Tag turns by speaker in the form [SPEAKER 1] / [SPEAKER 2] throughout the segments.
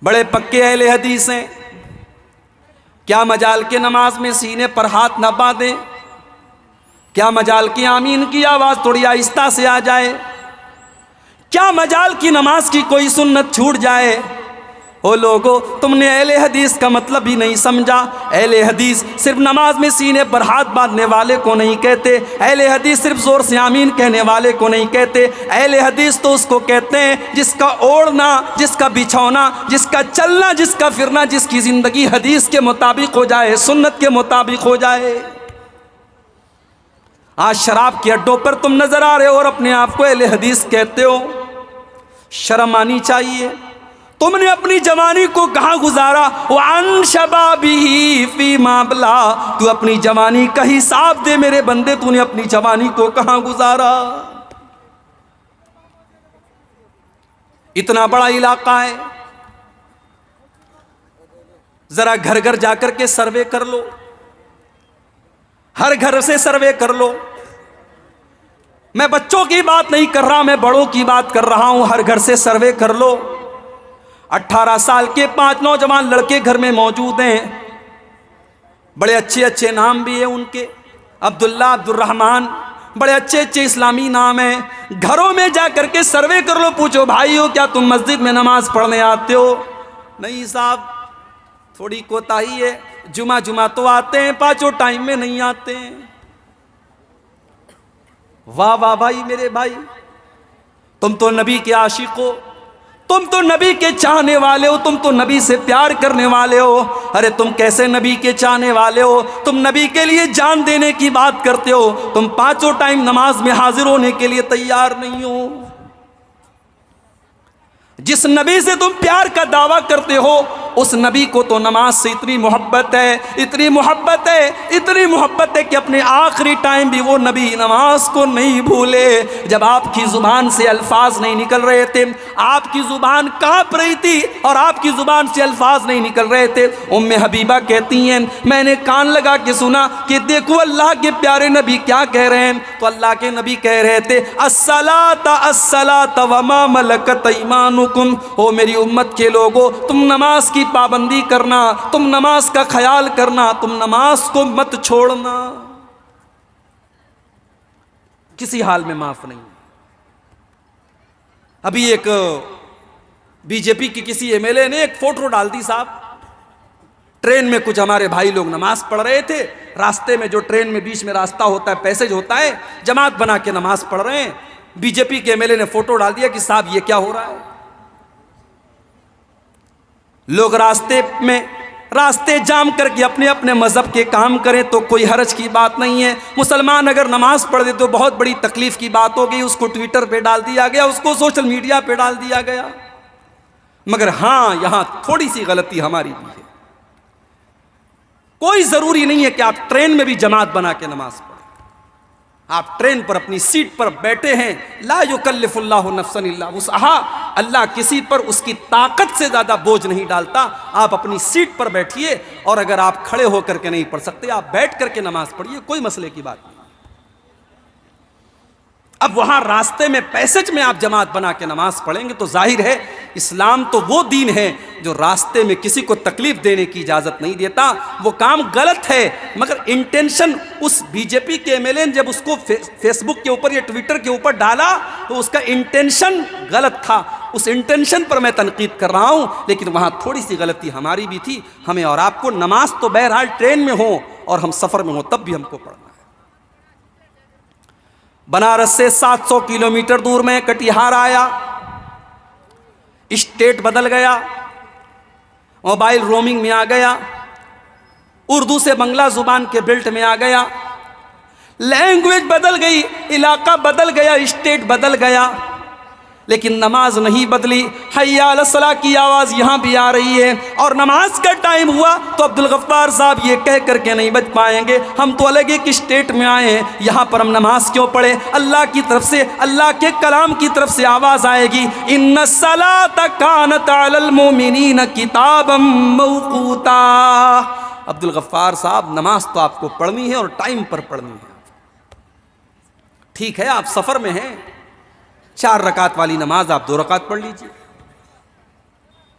[SPEAKER 1] बड़े पक्के अहले हदीस हैं, क्या मजाल के नमाज में सीने पर हाथ न बांधे, क्या मजाल की आमीन की आवाज़ थोड़ी आहिस्ता से आ जाए, क्या मजाल की नमाज की कोई सुन्नत छूट जाए। ओ लोगो, तुमने अहले हदीस का मतलब ही नहीं समझा। अहले हदीस सिर्फ नमाज में सीने पर हाथ बांधने वाले को नहीं कहते, अहले हदीस सिर्फ जोर से आमीन कहने वाले को नहीं कहते। अहले हदीस तो उसको कहते हैं जिसका ओढ़ना, जिसका बिछौना, जिसका चलना, जिसका फिरना, जिसकी ज़िंदगी हदीस के मुताबिक हो जाए, सुन्नत के मुताबिक हो जाए। आज शराब के अड्डों पर तुम नजर आ रहे हो और अपने आप को अहले हदीस कहते हो। शर्म आनी चाहिए। तुमने अपनी जवानी को कहाँ गुजारा? वान शबाबिही फीमा बला, तू अपनी जवानी का हिसाब दे मेरे बंदे, तूने अपनी जवानी को कहाँ गुजारा? इतना बड़ा इलाका है, जरा घर घर जाकर के सर्वे कर लो, हर घर से सर्वे कर लो। मैं बच्चों की बात नहीं कर रहा, मैं बड़ों की बात कर रहा हूं। हर घर से सर्वे कर लो। 18 साल के 5 नौजवान लड़के घर में मौजूद हैं, बड़े अच्छे अच्छे नाम भी हैं उनके, अब्दुल्ला, अब्दुर्रहमान, बड़े अच्छे अच्छे इस्लामी नाम हैं। घरों में जाकर के सर्वे कर लो, पूछो भाइयों क्या तुम मस्जिद में नमाज पढ़ने आते हो? नहीं साहब, थोड़ी कोताही है, जुमा जुमा तो आते हैं, 5 टाइम में नहीं आते हैं। वाह वाह भाई, मेरे भाई, तुम तो नबी के आशिक हो, तुम तो नबी के चाहने वाले हो, तुम तो नबी से प्यार करने वाले हो। अरे तुम कैसे नबी के चाहने वाले हो? तुम नबी के लिए जान देने की बात करते हो, तुम 5 टाइम नमाज में हाजिर होने के लिए तैयार नहीं हो। जिस नबी से तुम प्यार का दावा करते हो, उस नबी को तो नमाज से इतनी मोहब्बत है, इतनी मोहब्बत है, इतनी मोहब्बत है कि अपने आखिरी टाइम भी वो नबी नमाज को नहीं भूले। जब आपकी ज़ुबान से अल्फाज नहीं निकल रहे थे, आपकी ज़ुबान काँप रही थी और आपकी ज़ुबान से अल्फाज नहीं निकल रहे थे, उम्मे हबीबा कहती हैं मैंने कान लगा के सुना कि देखो अल्लाह के प्यारे नबी क्या कह रहे हैं। तो अल्लाह के नबी कह रहे थे अस्सलाता अस्सलाता वमा मलकत ईमानुकुम, ओ मेरी उम्मत के लोगों, तुम नमाज की पाबंदी करना, तुम नमाज का ख्याल करना, तुम नमाज को मत छोड़ना, किसी हाल में माफ नहीं। अभी एक बीजेपी की किसी एमएलए ने एक फोटो डाल दी साहब, ट्रेन में कुछ हमारे भाई लोग नमाज पढ़ रहे थे, रास्ते में जो ट्रेन में बीच में रास्ता होता है, पैसेज होता है, जमात बना के नमाज पढ़ रहे हैं। बीजेपी के एमएलए ने फोटो डाल दिया कि साहब ये क्या हो रहा है। लोग रास्ते जाम करके अपने अपने मजहब के काम करें तो कोई हर्ज की बात नहीं है। मुसलमान अगर नमाज पढ़ दे तो बहुत बड़ी तकलीफ की बात हो गई, उसको ट्विटर पे डाल दिया गया, उसको सोशल मीडिया पे डाल दिया गया। मगर हां, यहां थोड़ी सी गलती हमारी भी है। कोई जरूरी नहीं है कि आप ट्रेन में भी जमात बना के नमाज पढ़ें। आप ट्रेन पर अपनी सीट पर बैठे हैं, ला युकल्लिफुल्लाहु नफ्सन इल्ला वुसअहा, अल्लाह किसी पर उसकी ताकत से ज्यादा बोझ नहीं डालता। आप अपनी सीट पर बैठिए, और अगर आप खड़े होकर के नहीं पढ़ सकते, आप बैठ करके नमाज पढ़िए, कोई मसले की बात नहीं। अब वहां रास्ते में पैसेज में आप जमात बना के नमाज पढ़ेंगे तो जाहिर है इस्लाम तो वो दीन है जो रास्ते में किसी को तकलीफ देने की इजाजत नहीं देता। वो काम गलत है, मगर इंटेंशन उस बीजेपी के एमएलए ने जब उसको फेसबुक के ऊपर या ट्विटर के ऊपर डाला तो उसका इंटेंशन गलत था। उस इंटेंशन पर मैं तनकीद कर रहा हूं, लेकिन वहां थोड़ी सी गलती हमारी भी थी। हमें और आपको नमाज तो बहरहाल ट्रेन में हो और हम सफर में हो तब भी हमको पढ़ना है। बनारस से 700 किलोमीटर दूर में कटिहार आया, स्टेट बदल गया, मोबाइल रोमिंग में आ गया, उर्दू से बंगला जुबान के बेल्ट में आ गया, लैंग्वेज बदल गई, इलाका बदल गया, स्टेट बदल गया, लेकिन नमाज नहीं बदली। हय्या अला सलाह की आवाज़ यहाँ भी आ रही है, और नमाज का टाइम हुआ तो अब्दुल गफ्फार साहब ये कह करके नहीं बच पाएंगे हम तो अलग एक स्टेट में आए हैं, यहाँ पर हम नमाज क्यों पढ़े। अल्लाह की तरफ से, अल्लाह के कलाम की तरफ से आवाज़ आएगी, इन्ना सलात कानत अलल मोमिनीन किताबम मौकूता। अब्दुल गफ्फार साहब, नमाज तो आपको पढ़नी है और टाइम पर पढ़नी है। ठीक है, आप सफ़र में हैं, 4 रकात वाली नमाज आप 2 रकात पढ़ लीजिए।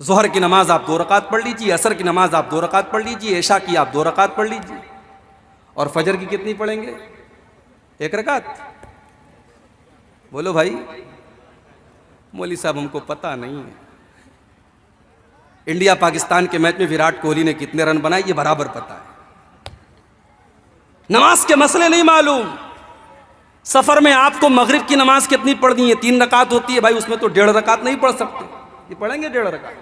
[SPEAKER 1] ज़ोहर की नमाज आप 2 रकात पढ़ लीजिए, असर की नमाज आप 2 रकात पढ़ लीजिए, ऐशा की आप 2 रकात पढ़ लीजिए, और फजर की कितनी पढ़ेंगे? 1 रकात। बोलो भाई। मौली साहब हमको पता नहीं है। इंडिया पाकिस्तान के मैच में विराट कोहली ने कितने रन बनाए ये बराबर पता है, नमाज के मसले नहीं मालूम। सफर में आपको मगरिब की नमाज कितनी पढ़नी है? 3 रकात होती है भाई, उसमें तो 1.5 रकात नहीं पढ़ सकते, ये पढ़ेंगे 1.5 रकात।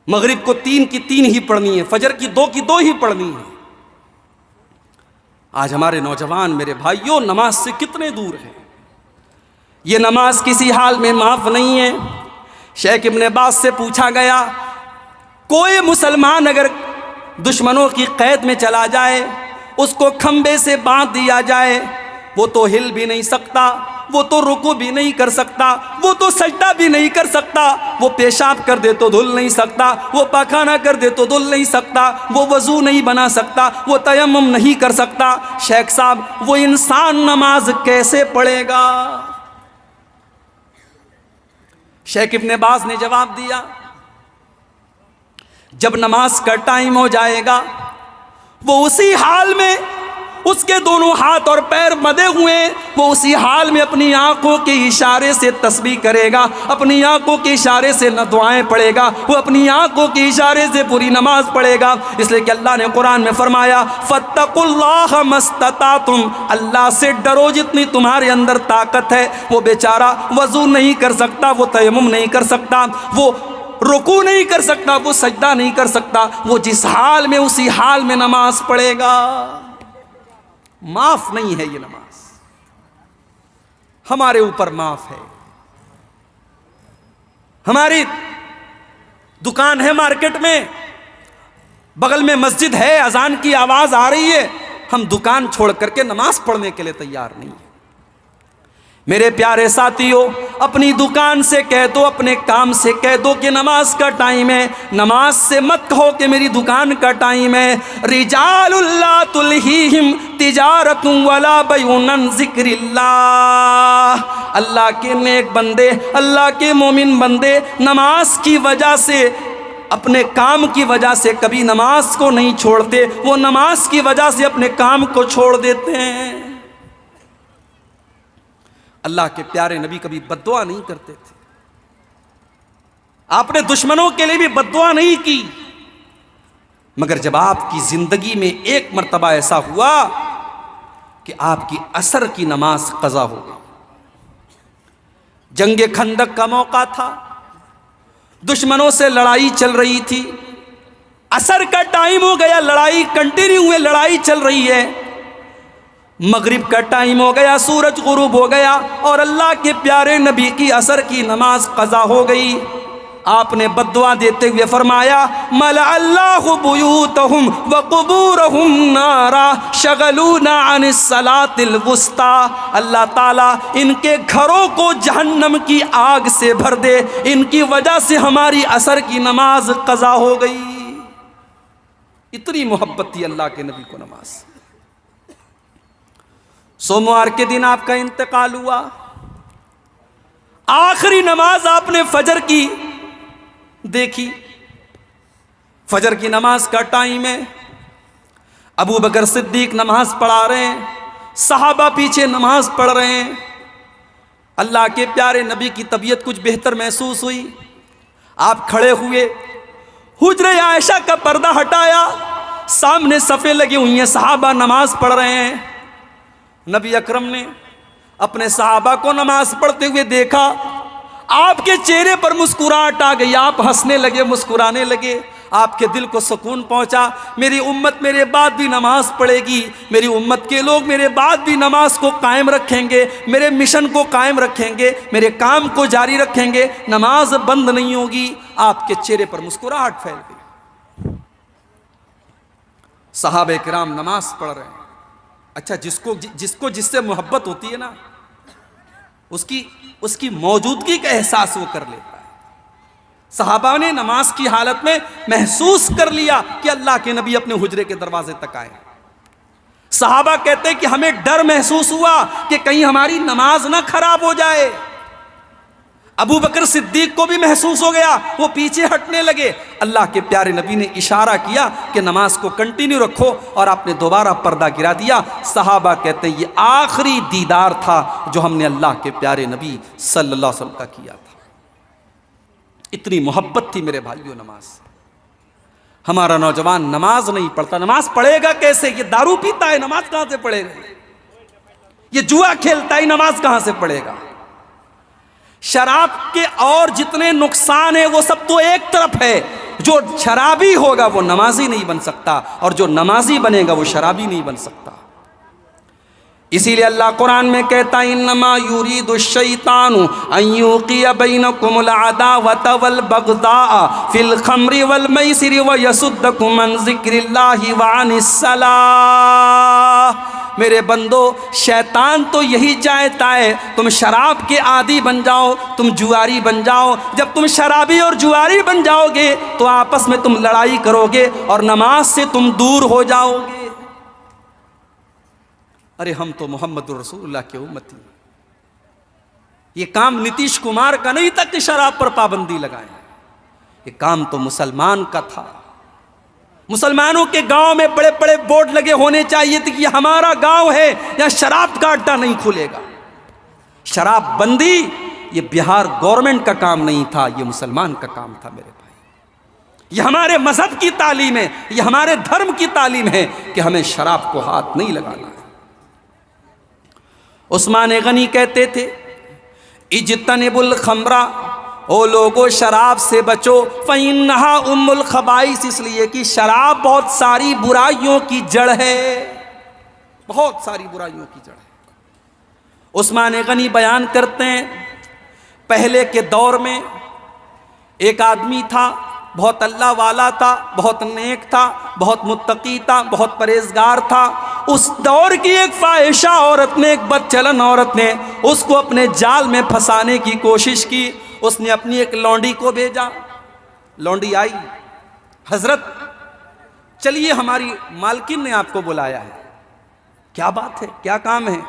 [SPEAKER 1] मगरिब को 3 की 3 ही पढ़नी है, फजर की 2 की 2 ही पढ़नी है। आज हमारे नौजवान मेरे भाइयों नमाज से कितने दूर हैं। ये नमाज किसी हाल में माफ नहीं है। शेख इब्न बाज से पूछा गया, कोई मुसलमान अगर दुश्मनों की कैद में चला जाए, उसको खंबे से बांध दिया जाए, वो तो हिल भी नहीं सकता, वो तो रुकू भी नहीं कर सकता, वो तो सजदा भी नहीं कर सकता, वो पेशाब कर दे तो धुल नहीं सकता, वो पाखाना कर दे तो धुल नहीं सकता, वो वजू नहीं बना सकता, वो तयम्मुम नहीं कर सकता। शेख साहब वो इंसान नमाज कैसे पढ़ेगा? शेख इब्न बाज ने जवाब दिया, जब नमाज का टाइम हो जाएगा वो उसी हाल में, उसके दोनों हाथ और पैर बंधे हुए, वो उसी हाल में अपनी आंखों के इशारे से तस्बीह करेगा, अपनी आंखों के इशारे से न दुआएं पढ़ेगा, वो अपनी आंखों के इशारे से पूरी नमाज पढ़ेगा। इसलिए कि अल्लाह ने कुरान में फरमाया, फत्तकुल्लाह मस्ततातुम, अल्लाह से डरो जितनी तुम्हारे अंदर ताकत है। वो बेचारा वजू नहीं कर सकता, वो तयम्मुम नहीं कर सकता, वो रुकू नहीं कर सकता, वो सजदा नहीं कर सकता, वो जिस हाल में उसी हाल में नमाज पढ़ेगा। माफ नहीं है ये नमाज, हमारे ऊपर माफ है। हमारी दुकान है मार्केट में, बगल में मस्जिद है, अजान की आवाज आ रही है, हम दुकान छोड़ करके नमाज पढ़ने के लिए तैयार नहीं है। मेरे प्यारे साथियों, अपनी दुकान से कह दो, अपने काम से कह दो कि नमाज का टाइम है। नमाज से मत कहो कि मेरी दुकान का टाइम है। रिजालुल्लाह तुलहीहिम तिजारतुम वला बैउन ज़िक्रिल्लाह, अल्लाह के नेक बंदे, अल्लाह के मोमिन बंदे नमाज की वजह से, अपने काम की वजह से कभी नमाज को नहीं छोड़ते, वो नमाज की वजह से अपने काम को छोड़ देते हैं। अल्लाह के प्यारे नबी कभी बद्दुआ नहीं करते थे, आपने दुश्मनों के लिए भी बद्दुआ नहीं की, मगर जब आपकी जिंदगी में एक मर्तबा ऐसा हुआ कि आपकी असर की नमाज कज़ा हो गई। जंगे खंदक का मौका था, दुश्मनों से लड़ाई चल रही थी, असर का टाइम हो गया, लड़ाई कंटिन्यू है, लड़ाई चल रही है। मगरिब का टाइम हो गया, सूरज गुरूब हो गया और अल्लाह के प्यारे नबी की असर की नमाज कज़ा हो गई। आपने बद्दुआ देते हुए फरमाया, मला अल्लाहु बुयूतहुम व कुबूरहुम नारा शगलूना अनिस सलातिल वुस्ता, अल्लाह ताला इनके घरों को जहन्नम की आग से भर दे, इनकी वजह से हमारी असर की नमाज कज़ा हो गई। इतनी मोहब्बत थी अल्लाह के नबी को नमाज। सोमवार के दिन आपका इंतकाल हुआ, आखिरी नमाज आपने फजर की देखी। फजर की नमाज का टाइम है, अबू बकर सिद्दीक नमाज पढ़ा रहे हैं, सहाबा पीछे नमाज पढ़ रहे हैं। अल्लाह के प्यारे नबी की तबीयत कुछ बेहतर महसूस हुई, आप खड़े हुए, हुजरे आयशा का पर्दा हटाया, सामने सफ़े लगी हुई हैं, सहाबा नमाज पढ़ रहे हैं। नबी अकरम ने अपने सहाबा को नमाज पढ़ते हुए देखा, आपके चेहरे पर मुस्कुराहट आ गई, आप हंसने लगे, मुस्कुराने लगे, आपके दिल को सुकून पहुंचा। मेरी उम्मत मेरे बाद भी नमाज पढ़ेगी, मेरी उम्मत के लोग मेरे बाद भी नमाज को कायम रखेंगे, मेरे मिशन को कायम रखेंगे, मेरे काम को जारी रखेंगे, नमाज बंद नहीं होगी। आपके चेहरे पर मुस्कुराहट फैल गई। सहाबे किराम नमाज पढ़ रहे हैं। अच्छा, जिसको जिससे मोहब्बत होती है ना, उसकी मौजूदगी का एहसास वो कर लेता है। सहाबा ने नमाज की हालत में महसूस कर लिया कि अल्लाह के नबी अपने हुजरे के दरवाजे तक आए। सहाबा कहते हैं कि हमें डर महसूस हुआ कि कहीं हमारी नमाज ना खराब हो जाए। अबू बकर सिद्दीक को भी महसूस हो गया, वो पीछे हटने लगे। अल्लाह के प्यारे नबी ने इशारा किया कि नमाज को कंटिन्यू रखो, और आपने दोबारा पर्दा गिरा दिया। सहाबा कहते हैं ये आखिरी दीदार था जो हमने अल्लाह के प्यारे नबी सल्लल्लाहु अलैहि वसल्लम का किया था। इतनी मोहब्बत थी मेरे भाइयों नमाज से। हमारा नौजवान नमाज नहीं पढ़ता, नमाज पढ़ेगा कैसे? ये दारू पीता है, नमाज कहां से पढ़ेगा? ये जुआ खेलता है, नमाज कहां से पढ़ेगा? शराब के और जितने नुकसान है वो सब तो एक तरफ है, जो शराबी होगा वो नमाजी नहीं बन सकता, और जो नमाजी बनेगा वो शराबी नहीं बन सकता। इसीलिए अल्लाह कुरान में कहता है इन्नमा युरीदु शैतानु अन युक़िया बैनकुमुल अदावता वल बग़दा फिल खम्रि वल मैसिरि व यसुद्दकुम अन ज़िक्रिल्लाहि व अनिस सलाह। मेरे बंदो, शैतान तो यही चाहता है तुम शराब के आदी बन जाओ, तुम जुआरी बन जाओ। जब तुम शराबी और जुआरी बन जाओगे तो आपस में तुम लड़ाई करोगे और नमाज से तुम दूर हो जाओगे। अरे हम तो मोहम्मद रसूलुल्लाह के उम्मती। ये काम नीतीश कुमार का नहीं था कि शराब पर पाबंदी लगाए, ये काम तो मुसलमान का था। मुसलमानों के गांव में बड़े बड़े बोर्ड लगे होने चाहिए थे कि हमारा गांव है, यहाँ शराब का अड्डा नहीं खुलेगा। शराब बंदी ये बिहार गवर्नमेंट का काम नहीं था, ये मुसलमान का काम था मेरे भाई। ये हमारे मजहब की तालीम है, ये हमारे धर्म की तालीम है कि हमें शराब को हाथ नहीं लगाना है। उस्मान गनी कहते थे इज्तनिबुल खमरा, ओ लोगो शराब से बचो, फ़इन्नहा उम्मुल खबाइस, इसलिए कि शराब बहुत सारी बुराइयों की जड़ है, बहुत सारी बुराइयों की जड़ है। उस्मान गनी बयान करते हैं पहले के दौर में एक आदमी था, बहुत अल्लाह वाला था, बहुत नेक था, बहुत मुत्तकी था, बहुत परहेजगार था। उस दौर की एक फाहिशा औरत ने, एक बदचलन औरत ने उसको अपने जाल में फंसाने की कोशिश की। उसने अपनी एक लौंडी को भेजा, लौंडी आई, हजरत चलिए हमारी मालकिन ने आपको बुलाया है। क्या बात है, क्या काम है?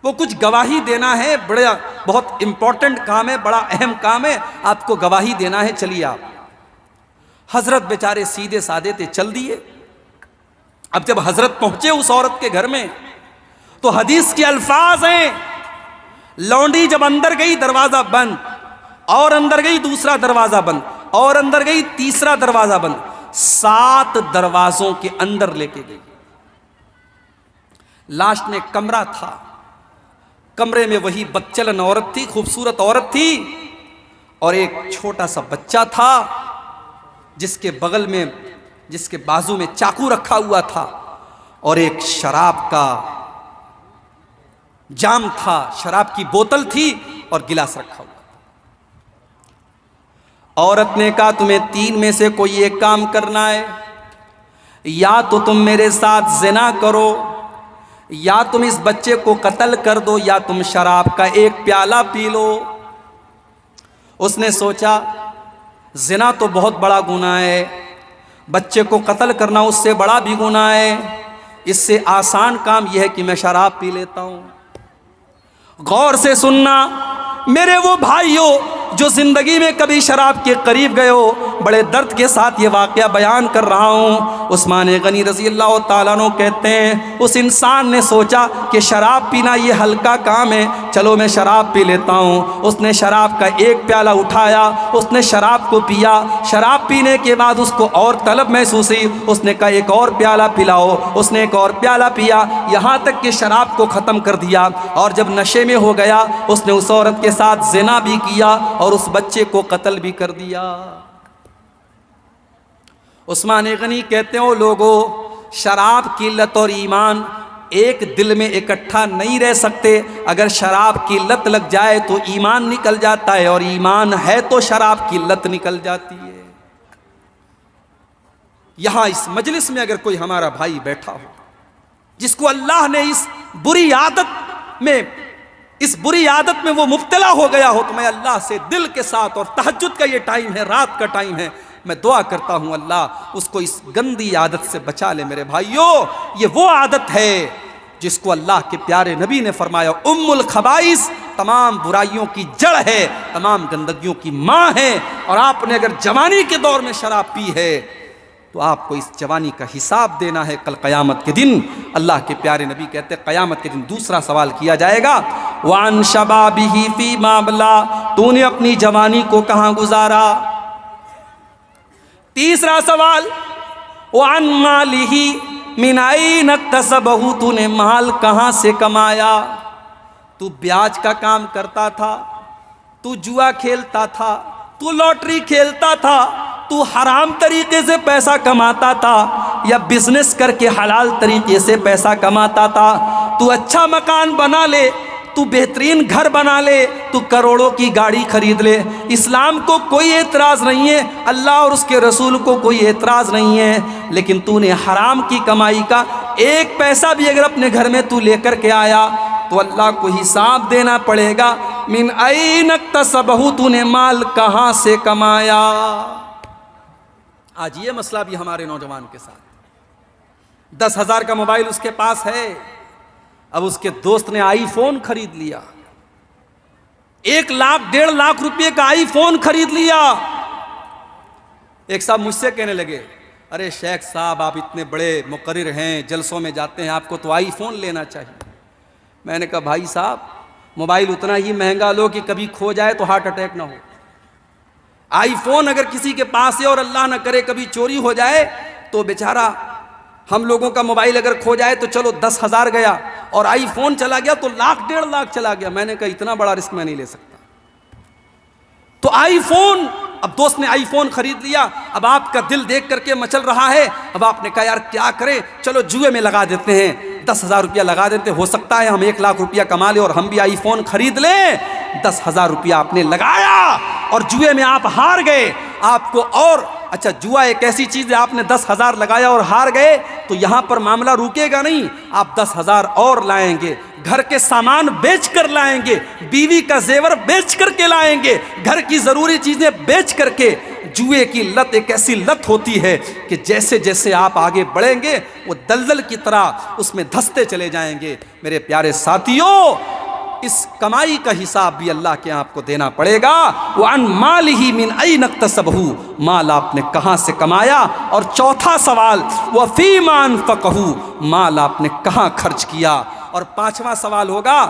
[SPEAKER 1] वो कुछ गवाही देना है, बड़ा बहुत इंपॉर्टेंट काम है, बड़ा अहम काम है, आपको गवाही देना है, चलिए आप। हजरत बेचारे सीधे साधे थे, चल दिए। अब जब हजरत पहुंचे उस औरत के घर में तो हदीस के अल्फाज हैं, लौंडी जब अंदर गई दरवाजा बंद, और अंदर गई दूसरा दरवाजा बंद, और अंदर गई तीसरा दरवाजा बंद, 7 दरवाजों के अंदर लेके गई। लास्ट में कमरा था, कमरे में वही बदचलन औरत थी, खूबसूरत औरत थी, और एक छोटा सा बच्चा था जिसके बगल में, जिसके बाजू में चाकू रखा हुआ था, और एक शराब का जाम था, शराब की बोतल थी और गिलास रखा हुआ। औरत ने कहा तुम्हें 3 में से कोई एक काम करना है, या तो तुम मेरे साथ जिना करो, या तुम इस बच्चे को कत्ल कर दो, या तुम शराब का एक प्याला पी लो। उसने सोचा जिना तो बहुत बड़ा गुनाह है, बच्चे को कत्ल करना उससे बड़ा भी गुनाह है, इससे आसान काम यह है कि मैं शराब पी लेता हूं। गौर से सुनना मेरे वो भाइयों जो जिंदगी में कभी शराब के करीब गए हो, बड़े दर्द के साथ ये वाक़या बयान कर रहा हूँ। उस्मान गनी रज़ी अल्लाह ताला अन्हु कहते हैं उस इंसान ने सोचा कि शराब पीना ये हल्का काम है, चलो मैं शराब पी लेता हूँ। उसने शराब का एक प्याला उठाया, उसने शराब को पिया। शराब पीने के बाद उसको और तलब महसूस हुई, उसने कहा एक और प्याला पिलाओ। उसने एक और प्याला पिया, यहाँ तक कि शराब को ख़त्म कर दिया। और जब नशे में हो गया उसने उस औरत के साथ ज़िना भी किया और उस बच्चे को कत्ल भी कर दिया। उस्मान गनी कहते हो लोगों, शराब की लत और ईमान एक दिल में इकट्ठा नहीं रह सकते। अगर शराब की लत लग जाए तो ईमान निकल जाता है, और ईमान है तो शराब की लत निकल जाती है। यहां इस मजलिस में अगर कोई हमारा भाई बैठा हो जिसको अल्लाह ने इस बुरी आदत में वो मुब्तला हो गया हो, तो मैं अल्लाह से दिल के साथ, और तहज्जुद का ये टाइम है, रात का टाइम है, मैं दुआ करता हूं अल्लाह उसको इस गंदी आदत से बचा ले। मेरे भाइयों, ये वो आदत है जिसको अल्लाह के प्यारे नबी ने फरमाया उम्मुल खबाइस, तमाम बुराइयों की जड़ है, तमाम गंदगियों की माँ है। और आपने अगर जवानी के दौर में शराब पी है तो आपको इस जवानी का हिसाब देना है कल क़यामत के दिन। अल्लाह के प्यारे नबी कहते हैं क़यामत के दिन दूसरा सवाल किया जाएगा, वान शबाबिही फी माबला, तूने अपनी जवानी को कहाँ गुजारा। तीसरा सवाल, वान मालिही मिन ऐन इक्तसबहू, तूने माल कहाँ से कमाया। तू ब्याज का काम करता था, तू जुआ खेलता था, तू लॉटरी खेलता था, तू हराम तरीके से पैसा कमाता था या बिजनेस करके हलाल तरीके से पैसा कमाता था। तू अच्छा मकान बना ले, तू बेहतरीन घर बना ले, तू करोड़ों की गाड़ी खरीद ले, इस्लाम को कोई एतराज़ नहीं है, अल्लाह और उसके रसूल को कोई एतराज़ नहीं है। लेकिन तूने हराम की कमाई का एक पैसा भी अगर अपने घर में तू लेकर के आया तो अल्लाह को हिसाब देना पड़ेगा। मिन ऐन इक्तसबहू, तूने माल कहाँ से कमाया। आज ये मसला भी हमारे नौजवान के साथ, 10,000 का मोबाइल उसके पास है, अब उसके दोस्त ने आईफोन खरीद लिया, 1 लाख 1.5 लाख रुपए का आईफोन खरीद लिया। एक साहब मुझसे कहने लगे, अरे शेख साहब आप इतने बड़े मुकर्रिर हैं, जलसों में जाते हैं, आपको तो आईफोन लेना चाहिए। मैंने कहा भाई साहब मोबाइल उतना ही महंगा लो कि कभी खो जाए तो हार्ट अटैक ना हो। आईफोन अगर किसी के पास है और अल्लाह ना करे कभी चोरी हो जाए तो बेचारा, हम लोगों का मोबाइल अगर खो जाए तो चलो 10,000 गया और आईफोन चला गया तो 1 लाख 1.5 लाख चला गया। मैंने कहा इतना बड़ा रिस्क मैं नहीं ले सकता। तो आईफोन, अब दोस्त ने आईफोन खरीद लिया, अब आपका दिल देख करके मचल रहा है। अब आपने कहा यार क्या करें, चलो जुए में लगा देते हैं, 10,000 रुपया लगा देते, हो सकता है हम 1 लाख रुपया कमा ले और हम भी आईफोन खरीद लें। 10,000 रुपया आपने लगाया और जुए में आप हार गए। आपको और अच्छा, जुआ एक ऐसी चीज है, आपने 10,000 लगाया और हार गए तो यहां पर मामला रुकेगा नहीं, आप 10,000 और लाएंगे, घर के सामान बेच कर लाएंगे, बीवी का जेवर बेच करके लाएंगे, घर की जरूरी चीजें बेच करके। जुए की लत एक ऐसी लत होती है कि जैसे जैसे आप आगे बढ़ेंगे वो दलदल की तरह उसमें धंसते चले जाएंगे। मेरे प्यारे साथियों, इस कमाई का हिसाब भी अल्लाह के आपको देना पड़ेगा। वअन मालिही मिन ऐन इक्तसबहू, माल आपने कहाँ से कमाया। और चौथा सवाल, व फीमा अनफक़हू, माल आपने कहाँ खर्च किया। और 5वां सवाल होगा,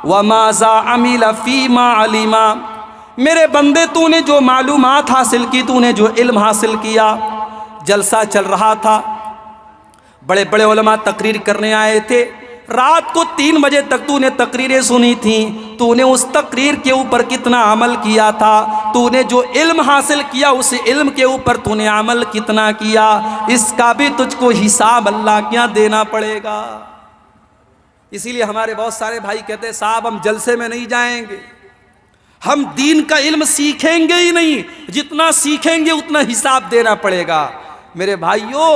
[SPEAKER 1] व माज़ा अमिल फीमा अलिमा, मेरे बंदे तूने जो मालूमात हासिल की, तूने जो इल्म हासिल किया। जलसा चल रहा था, बड़े बड़े उलमा तकरीर करने आए थे, रात को 3 बजे तक तूने तकरीरें सुनी थी, तूने उस तकरीर के ऊपर कितना अमल किया था, तूने जो इल्म हासिल किया उस इल्म के ऊपर तूने अमल कितना किया, इसका भी तुझको हिसाब अल्लाह क्या देना पड़ेगा। इसीलिए हमारे बहुत सारे भाई कहते हैं साहब हम जलसे में नहीं जाएंगे, हम दीन का इल्म सीखेंगे ही नहीं, जितना सीखेंगे उतना हिसाब देना पड़ेगा। मेरे भाइयों,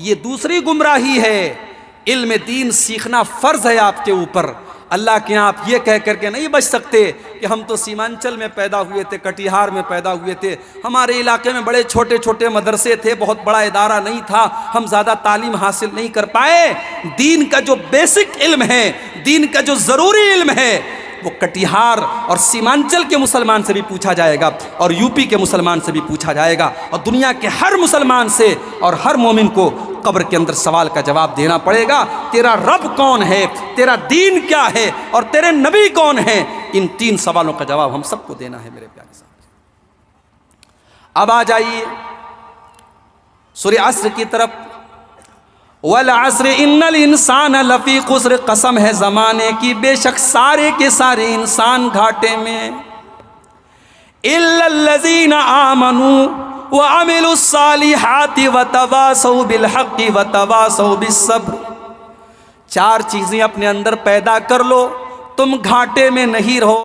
[SPEAKER 1] ये दूसरी गुमराही है। इल्म दीन सीखना फर्ज है आपके ऊपर। अल्लाह के यहाँ आप ये कह करके नहीं बच सकते कि हम तो सीमांचल में पैदा हुए थे, कटिहार में पैदा हुए थे, हमारे इलाके में बड़े छोटे छोटे मदरसे थे, बहुत बड़ा इदारा नहीं था, हम ज़्यादा तालीम हासिल नहीं कर पाए। दीन का जो बेसिक इल्म है, दीन का जो ज़रूरी इल्म है, वो कटिहार और सीमांचल के मुसलमान से भी पूछा जाएगा और यूपी के मुसलमान से भी पूछा जाएगा और दुनिया के हर मुसलमान से और हर मोमिन को कब्र के अंदर सवाल का जवाब देना पड़ेगा। तेरा रब कौन है, तेरा दीन क्या है और तेरे नबी कौन है। इन 3 सवालों का जवाब हम सबको देना है मेरे प्यारे साहब। अब आ जाइए सूरह अस्र की तरफ। वल अस्र इन्नल इंसान लफी खुस्र, कसम है ज़माने की बेशक सारे के सारे इंसान घाटे में। इल्लल्लज़ीना आमनू व अमिलुस्सालिहाति व तवासौ बिल हक़्क़ि व तवासौ बिस्सब्र। 4 चीज़ें अपने अंदर पैदा कर लो, तुम घाटे में नहीं रहो।